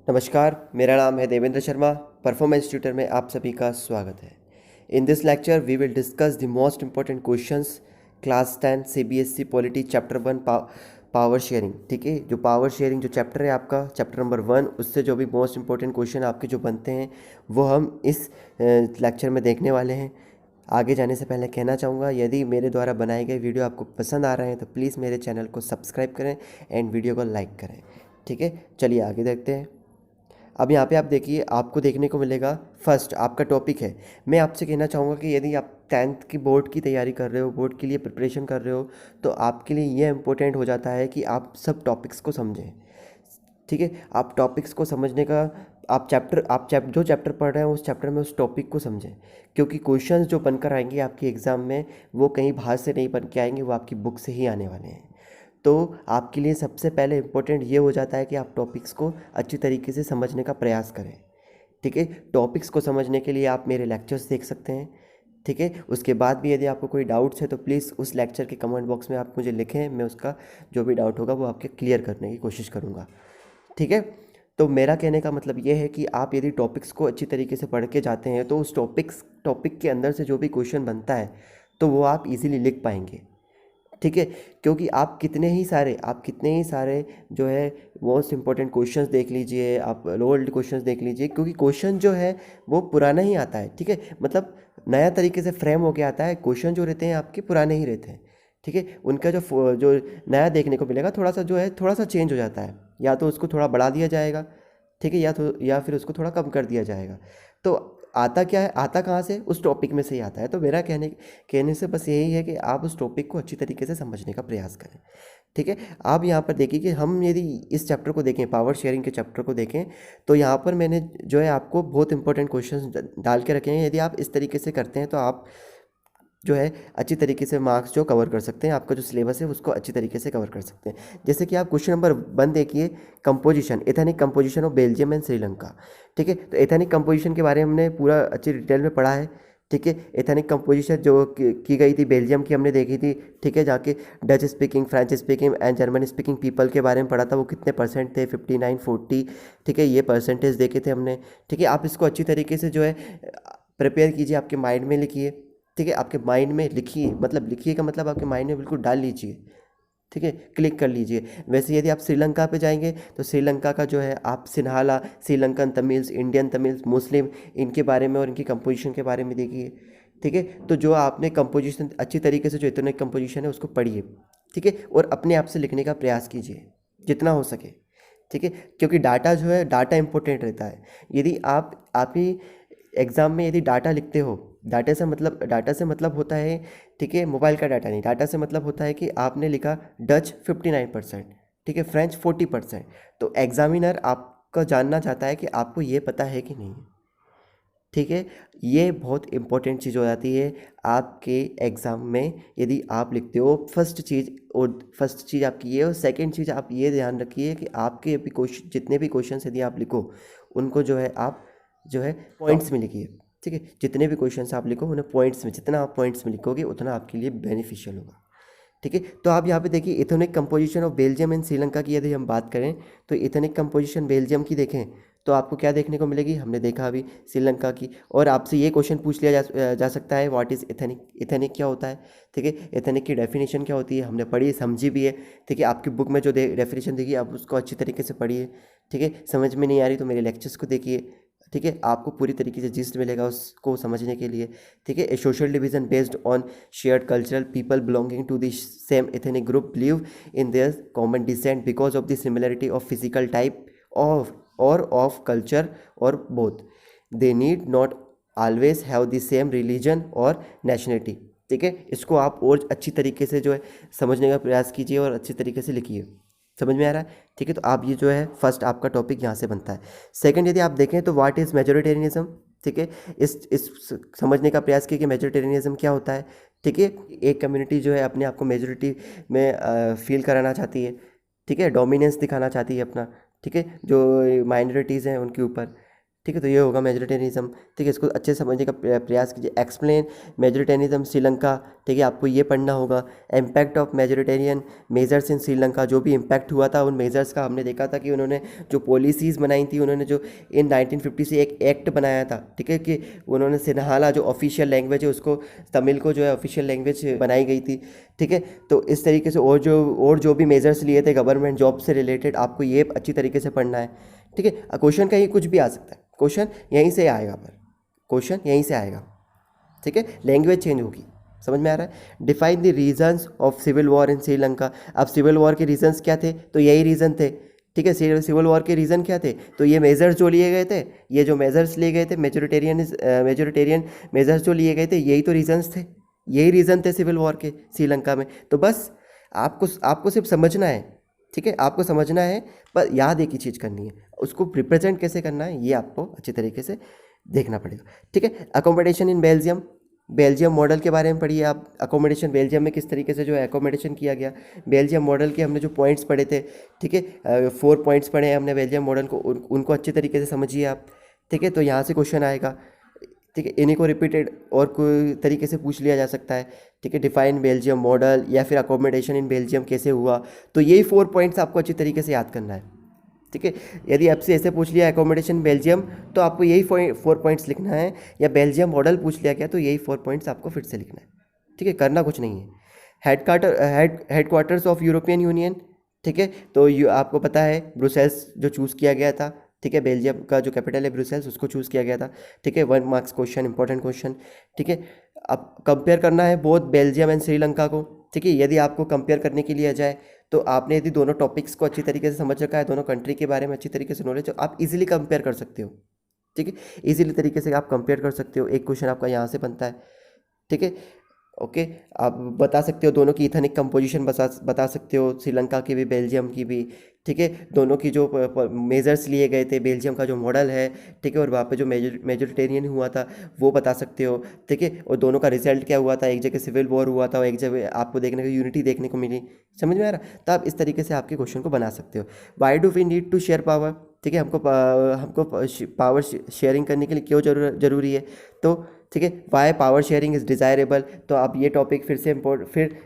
नमस्कार, मेरा नाम है देवेंद्र शर्मा। परफॉर्मेंस ट्यूटर में आप सभी का स्वागत है। In this lecture we will discuss the most important questions class 10 CBSE polity chapter 1 power sharing. ठीक है, जो पावर शेयरिंग जो चैप्टर है आपका चैप्टर नंबर 1, उससे जो भी मोस्ट इम्पॉर्टेंट क्वेश्चन आपके जो बनते हैं वो हम इस लेक्चर में देखने वाले हैं। आगे जाने से पहले कहना चाहूँगा, यदि मेरे द्वारा बनाए गए वीडियो आपको पसंद आ रहे हैं तो प्लीज़ मेरे चैनल को सब्सक्राइब करें एंड वीडियो को लाइक करें। ठीक है, चलिए आगे देखते हैं। अब यहाँ पे आप देखिए, आपको देखने को मिलेगा फर्स्ट आपका टॉपिक है। मैं आपसे कहना चाहूँगा कि यदि आप 10th की बोर्ड की तैयारी कर रहे हो, बोर्ड के लिए प्रिपरेशन कर रहे हो, तो आपके लिए ये इम्पोर्टेंट हो जाता है कि आप सब टॉपिक्स को समझें। ठीक है, आप टॉपिक्स को समझने का जो चैप्टर पढ़ रहे हैं उस चैप्टर में उस टॉपिक को समझें, क्योंकि क्वेश्चंस जो बनकर आएंगे आपके एग्ज़ाम में वो कहीं बाहर से नहीं बन के आएंगे, वो आपकी बुक से ही आने वाले हैं। तो आपके लिए सबसे पहले इम्पोर्टेंट ये हो जाता है कि आप टॉपिक्स को अच्छी तरीके से समझने का प्रयास करें। ठीक है, टॉपिक्स को समझने के लिए आप मेरे लेक्चर्स देख सकते हैं। ठीक है, उसके बाद भी यदि आपको कोई डाउट्स है तो प्लीज़ उस लेक्चर के कमेंट बॉक्स में आप मुझे लिखें, मैं उसका जो भी डाउट होगा वो आपके क्लियर करने की कोशिश करूँगा। ठीक है, तो मेरा कहने का मतलब ये है कि आप यदि टॉपिक्स को अच्छी तरीके से पढ़ के जाते हैं तो उस टॉपिक के अंदर से जो भी क्वेश्चन बनता है तो वो आप इजीली लिख पाएंगे। ठीक है, क्योंकि आप कितने ही सारे जो है मोस्ट इम्पॉर्टेंट क्वेश्चंस देख लीजिए, आप ओल्ड क्वेश्चंस देख लीजिए, क्योंकि क्वेश्चन जो है वो पुराना ही आता है। ठीक है, मतलब नया तरीके से फ्रेम होके आता है, क्वेश्चन जो रहते हैं आपके पुराने ही रहते हैं। ठीक है, उनका जो नया देखने को मिलेगा थोड़ा सा चेंज हो जाता है, या तो उसको थोड़ा बढ़ा दिया जाएगा। ठीक है, या फिर उसको थोड़ा कम कर दिया जाएगा। तो आता क्या है, आता कहाँ से, उस टॉपिक में से ही आता है। तो मेरा कहने से बस यही है कि आप उस टॉपिक को अच्छी तरीके से समझने का प्रयास करें। ठीक है, आप यहाँ पर देखिए कि हम यदि इस चैप्टर को देखें, पावर शेयरिंग के चैप्टर को देखें, तो यहाँ पर मैंने जो है आपको बहुत इंपॉर्टेंट क्वेश्चंस डाल के रखे हैं। यदि आप इस तरीके से करते हैं तो आप जो है अच्छी तरीके से मार्क्स जो कवर कर सकते हैं, आपका जो सिलेबस है उसको अच्छी तरीके से कवर कर सकते हैं। जैसे कि आप क्वेश्चन नंबर 1 देखिए, composition, ethnic composition of Belgium and Sri Lanka. ठीक है, तो एथेनिक कंपोजिशन के बारे में हमने पूरा अच्छी डिटेल में पढ़ा है। ठीक है, एथेनिक कंपोजिशन जो की गई थी बेल्जियम की, हमने देखी थी। ठीक है, जाके Dutch speaking, French speaking and German speaking people के बारे में पढ़ा था, वो कितने परसेंट थे, 59, 40। ठीक है, ये परसेंटेज देखे थे हमने। ठीक है, आप इसको अच्छी तरीके से जो है प्रिपेयर कीजिए, आपके माइंड में लिखिए। ठीक है, आपके माइंड में लिखिए, मतलब लिखिए का मतलब आपके माइंड में बिल्कुल डाल लीजिए। ठीक है, क्लिक कर लीजिए। वैसे यदि आप श्रीलंका पे जाएंगे तो श्रीलंका का जो है आप सिन्हाला, श्रीलंकन तमिल्स, इंडियन तमिल्स, मुस्लिम, इनके बारे में और इनकी कंपोजिशन के बारे में देखिए। ठीक है, तो जो आपने कंपोजिशन अच्छी तरीके से जो इतने कंपोजिशन है उसको पढ़िए। ठीक है, और अपने आप से लिखने का प्रयास कीजिए जितना हो सके। ठीक है, क्योंकि डाटा जो है, डाटा इंपॉर्टेंट रहता है। यदि आप ही एग्ज़ाम में यदि डाटा लिखते हो, डाटा से मतलब होता है, ठीक है, मोबाइल का डाटा नहीं, डाटा से मतलब होता है कि आपने लिखा डच 59%, ठीक है, फ्रेंच 40%, तो एग्जामिनर आपका जानना चाहता है कि आपको ये पता है कि नहीं। ठीक है, ये बहुत इंपॉर्टेंट चीज़ हो जाती है आपके एग्ज़ाम में। यदि आप लिखते हो फर्स्ट चीज़ आपकी ये, और सेकंड चीज़ आप ये ध्यान रखिए कि आपके अभी क्वेश्चन, जितने भी क्वेश्चन यदि आप लिखो उनको जो है आप जो है पॉइंट्स में लिखिए। ठीक है, जितने भी क्वेश्चन आप लिखो उन्हें पॉइंट्स में, जितना आप पॉइंट्स में लिखोगे उतना आपके लिए बेनिफिशियल होगा। ठीक है, तो आप यहाँ पे देखिए ethnic composition of Belgium and Sri Lanka की यदि हम बात करें तो इथेनिक कंपोजिशन बेल्जियम की देखें तो आपको क्या देखने को मिलेगी, हमने देखा अभी श्रीलंका की। और आपसे ये क्वेश्चन पूछ लिया जा सकता है, व्हाट इज़ इथेनिक, इथेनिक क्या होता है। ठीक है, इथेनिक की डेफिनेशन क्या होती है, हमने पढ़ी समझी भी है। ठीक है, आपकी बुक में जो डेफिनेशन देखिए आप उसको अच्छी तरीके से पढ़िए। ठीक है, समझ में नहीं आ रही तो मेरे लेक्चर्स को देखिए। ठीक है, आपको पूरी तरीके से जिस्ट मिलेगा उसको समझने के लिए। ठीक है, a social division based on shared cultural people belonging to the same ethnic group live in their common descent because of the similarity of physical type of और ऑफ कल्चर और both they need not always have the same religion और nationality. ठीक है, इसको आप और अच्छी तरीके से जो है समझने का प्रयास कीजिए और अच्छी तरीके से लिखिए। समझ में आ रहा है। ठीक है, तो आप ये जो है फर्स्ट आपका टॉपिक यहाँ से बनता है। सेकंड यदि आप देखें तो व्हाट इज़ मेजोरिटेरियनिज्म। ठीक है, इस समझने का प्रयास किया कि मेजोरिटेरियनिज्म क्या होता है। ठीक है, एक कम्युनिटी जो है अपने आप को मेजोरिटी में फील कराना चाहती है। ठीक है, डोमिनेंस दिखाना चाहती है अपना। ठीक है, जो माइनॉरिटीज़ हैं उनके ऊपर। ठीक है। तो ये होगा मेजोरिटेनिज्म, ठीक है। इसको अच्छे से समझने का प्रयास कीजिए। एक्सप्लेन मेजोरिटेनिज्म श्रीलंका, ठीक है, आपको ये पढ़ना होगा। Impact of majoritarian measures in Sri Lanka, जो भी इम्पैक्ट हुआ था उन मेजर्स का हमने देखा था कि उन्होंने जो पॉलिसीज़ बनाई थी, उन्होंने जो इन 1950 से एक एक्ट बनाया था, ठीक है, कि उन्होंने सिन्हाला जो ऑफिशियल लैंग्वेज है उसको, तमिल को जो है ऑफिशियल लैंग्वेज बनाई गई थी, ठीक है। तो इस तरीके से और जो भी मेजर्स लिए थे गवर्नमेंट जॉब से रिलेटेड, आपको ये अच्छी तरीके से पढ़ना है, ठीक है। क्वेश्चन कहीं कुछ भी आ सकता है, क्वेश्चन यहीं से आएगा, पर क्वेश्चन यहीं से आएगा, ठीक है। लैंग्वेज चेंज होगी, समझ में आ रहा है। Define the reasons of civil war in Sri Lanka. अब सिविल वॉर के रीजंस क्या थे, तो यही रीज़न थे, ठीक है। सिविल वॉर के रीज़न क्या थे, तो ये मेजर्स जो लिए गए थे, ये जो मेजर्स लिए गए थे, मेजोरिटेरियन मेजर्स जो लिए गए थे, यही तो रीजंस थे, यही रीज़न थे सिविल वॉर के श्रीलंका में। तो बस आपको सिर्फ समझना है, ठीक है, आपको समझना है, पर याद एक ही चीज़ करनी है, उसको रिप्रेजेंट कैसे करना है ये आपको अच्छी तरीके से देखना पड़ेगा, ठीक है। Accommodation in Belgium, Belgium model के बारे में पढ़िए आप। अकोमोडेशन बेल्जियम में किस तरीके से जो है अकोमोडेशन किया गया, बेल्जियम मॉडल के हमने जो पॉइंट्स पढ़े थे, ठीक है, 4 पॉइंट्स पढ़े हैं हमने बेल्जियम मॉडल को, उनको अच्छे तरीके से समझिए आप, ठीक है। तो यहाँ से क्वेश्चन आएगा, ठीक है। इन्हीं को रिपीटेड और कोई तरीके से पूछ लिया जा सकता है, ठीक है। डिफाइन बेल्जियम मॉडल या फिर अकोमोडेशन इन बेल्जियम कैसे हुआ, तो यही 4 पॉइंट्स आपको अच्छी तरीके से याद करना है, ठीक है। यदि आपसे ऐसे पूछ लिया अकोमोडेशन बेल्जियम, तो आपको यही 4 पॉइंट्स लिखना है, या बेल्जियम मॉडल पूछ लिया गया तो यही 4 पॉइंट्स आपको फिर से लिखना है, ठीक है, करना कुछ नहीं है। हेडक्वार्टर्स ऑफ यूरोपियन यूनियन, ठीक है। तो आपको पता है ब्रुसेल्स जो चूज़ किया गया था, ठीक है, बेल्जियम का जो कैपिटल है ब्रुसेल्स, उसको चूज़ किया गया था, ठीक है। 1 मार्क्स क्वेश्चन, इंपॉर्टेंट क्वेश्चन, ठीक है। अब कंपेयर करना है बोथ बेल्जियम एंड श्रीलंका को, ठीक है। यदि आपको कंपेयर करने के लिए आ जाए, तो आपने यदि दोनों टॉपिक्स को अच्छी तरीके से समझ रखा है, दोनों कंट्री के बारे में अच्छी तरीके से नॉलेज, तो आप इजीली कंपेयर कर सकते हो, ठीक है। इजीली तरीके से आप कंपेयर कर सकते हो। एक क्वेश्चन आपका यहाँ से बनता है, ठीक है, ओके। आप बता सकते हो दोनों की इथेनिक कंपोजिशन बता सकते हो, श्रीलंका की भी बेल्जियम की भी, ठीक है। दोनों की जो मेजर्स लिए गए थे, बेल्जियम का जो मॉडल है, ठीक है, और वहाँ पे जो मेजोरिटेरियन हुआ था वो बता सकते हो, ठीक है। और दोनों का रिजल्ट क्या हुआ था, एक जगह सिविल वॉर हुआ था और एक जगह आपको देखने को यूनिटी देखने को मिली, समझ में आ रहा। तो आप इस तरीके से आपके क्वेश्चन को बना सकते हो। Why do we need to share power, ठीक है, हमको पावर शेयरिंग करने के लिए क्यों जरूरी है, तो ठीक है, why power sharing is desirable. तो आप ये टॉपिक फिर से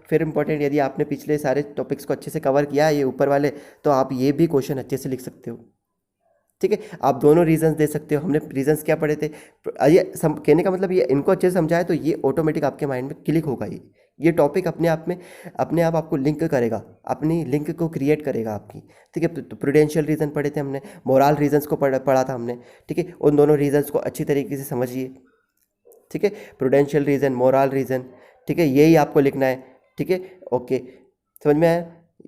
फिर इंपॉर्टेंट, यदि आपने पिछले सारे टॉपिक्स को अच्छे से कवर किया है ये ऊपर वाले, तो आप ये भी क्वेश्चन अच्छे से लिख सकते हो, ठीक है। आप दोनों रीजंस दे सकते हो। हमने रीजंस क्या पढ़े थे, ये कहने का मतलब ये, इनको अच्छे से समझाए तो ये ऑटोमेटिक आपके माइंड में क्लिक होगा। ये टॉपिक अपने आप आपको लिंक करेगा, अपनी लिंक को क्रिएट करेगा आपकी, ठीक है। तो प्रूडेंशियल रीज़न पढ़े थे हमने, मोरल रीजंस को पढ़ा था हमने, ठीक है। उन दोनों रीजंस को अच्छी तरीके से समझिए, ठीक है। प्रूडेंशियल रीज़न, मोरल रीज़न, ठीक है, यही आपको लिखना है, ठीक है, ओके, समझ में आया।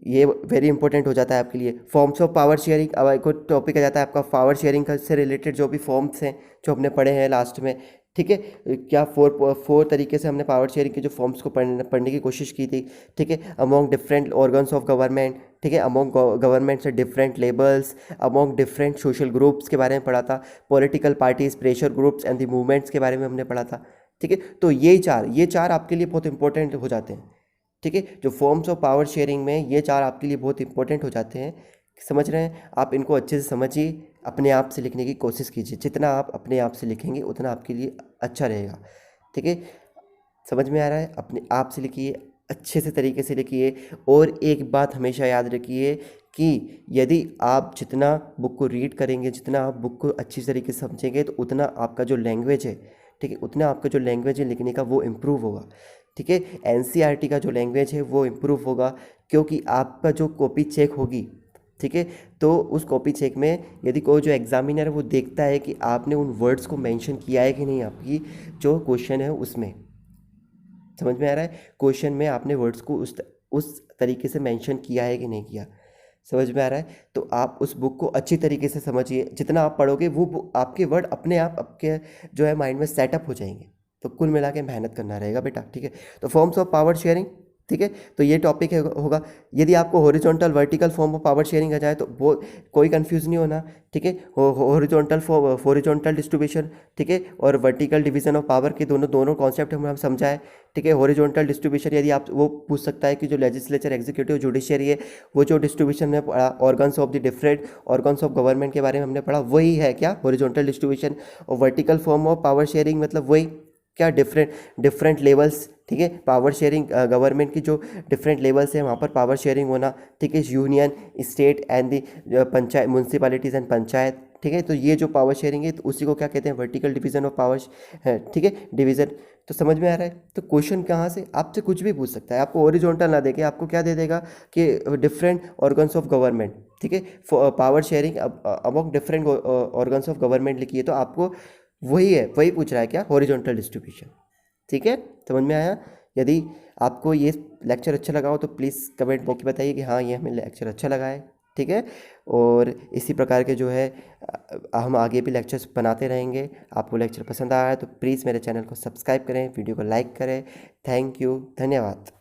ये वेरी इंपॉर्टेंट हो जाता है आपके लिए। फॉर्म्स ऑफ पावर शेयरिंग, अब एक टॉपिक आ जाता है आपका पावर शेयरिंग का, से रिलेटेड जो भी फॉर्म्स हैं जो हमने पढ़े हैं लास्ट में, ठीक है। क्या 4 तरीके से हमने पावर शेयरिंग के जो फॉर्म्स को पढ़ने की कोशिश की थी, ठीक है। Among different organs of government, ठीक है, अमॉन्ग गवर्नमेंट से different labels, among different social groups के बारे में पढ़ा था, political parties, pressure groups and the movements के बारे में हमने पढ़ा था, ठीक है। तो ये चार आपके लिए बहुत इंपॉर्टेंट हो जाते हैं, ठीक है। जो फॉर्म्स ऑफ पावर शेयरिंग में ये 4 आपके लिए बहुत इंपॉर्टेंट हो जाते हैं, समझ रहे हैं आप। इनको अच्छे से समझिए, अपने आप से लिखने की कोशिश कीजिए, जितना आप अपने आप से लिखेंगे उतना आपके लिए अच्छा रहेगा, ठीक है। समझ में आ रहा है, अपने आप से लिखिए, अच्छे से तरीके से लिखिए। और एक बात हमेशा याद रखिए कि यदि आप जितना बुक को रीड करेंगे, जितना आप बुक को अच्छी तरीके से समझेंगे, तो उतना आपका जो लैंग्वेज है, ठीक है, उतना आपका जो लैंग्वेज है लिखने का वो इम्प्रूव होगा, ठीक है। एनसीईआरटी का जो लैंग्वेज है वो इम्प्रूव होगा, क्योंकि आपका जो कॉपी चेक होगी, ठीक है, तो उस कॉपी चेक में यदि कोई जो एग्जामिनर है वो देखता है कि आपने उन वर्ड्स को मेंशन किया है कि नहीं, आपकी जो क्वेश्चन है उसमें, समझ में आ रहा है, क्वेश्चन में आपने वर्ड्स को उस तरीके से मेंशन किया है कि नहीं किया, समझ में आ रहा है। तो आप उस बुक को अच्छी तरीके से समझिए, जितना आप पढ़ोगे वो आपके वर्ड अपने आप आपके जो है माइंड में सेटअप हो जाएंगे। तो कुल मिला के मेहनत करना रहेगा बेटा, ठीक है। तो फॉर्म्स ऑफ पावर शेयरिंग, ठीक है। तो ये टॉपिक होगा। यदि आपको horizontal vertical form of power sharing आ जाए तो वो कोई कंफ्यूज नहीं होना, ठीक है। हॉरिजॉन्टल डिस्ट्रीब्यूशन, ठीक है, और वर्टिकल डिवीजन ऑफ पावर के दोनों कॉन्सेप्ट हम समझाए, ठीक है। हॉरिजॉन्टल डिस्ट्रीब्यूशन यदि आप वो पूछ सकता है कि जो लेजिस्लेचर, एग्जीक्यूटिव, जुडिशियरी है, वो जो डिस्ट्रीब्यूशन में पढ़ा, organs of the different organs of government के बारे में हमने पढ़ा, वही है क्या हॉरिजॉन्टल डिस्ट्रीब्यूशन। और vertical form of power sharing मतलब वही क्या, डिफरेंट लेवल्स, ठीक है। पावर शेयरिंग गवर्नमेंट की जो डिफरेंट लेवल्स है वहाँ पर पावर शेयरिंग होना, ठीक है। Union, state and the panchayat, municipalities and panchayat, ठीक है। तो ये जो पावर शेयरिंग है तो उसी को क्या कहते हैं, वर्टिकल डिवीजन ऑफ पावर है, ठीक है, डिवीजन। तो समझ में आ रहा है। तो क्वेश्चन कहाँ से आपसे कुछ भी पूछ सकता है, आपको ओरिजोनटल ना देके आपको क्या दे देगा कि डिफरेंट ऑर्गन्स ऑफ गवर्नमेंट, ठीक है, power sharing among different organs of government लिखी है, तो आपको वही है, वही पूछ रहा है क्या, हॉरिजॉन्टल डिस्ट्रीब्यूशन, ठीक है। समझ में आया। यदि आपको ये लेक्चर अच्छा लगा हो तो प्लीज़ कमेंट बॉक्स में बताइए कि हाँ ये हमें लेक्चर अच्छा लगा है, ठीक है। और इसी प्रकार के जो है हम आगे भी लेक्चर्स बनाते रहेंगे। आपको लेक्चर पसंद आया है तो प्लीज़ मेरे चैनल को सब्सक्राइब करें, वीडियो को लाइक करें। थैंक यू, धन्यवाद।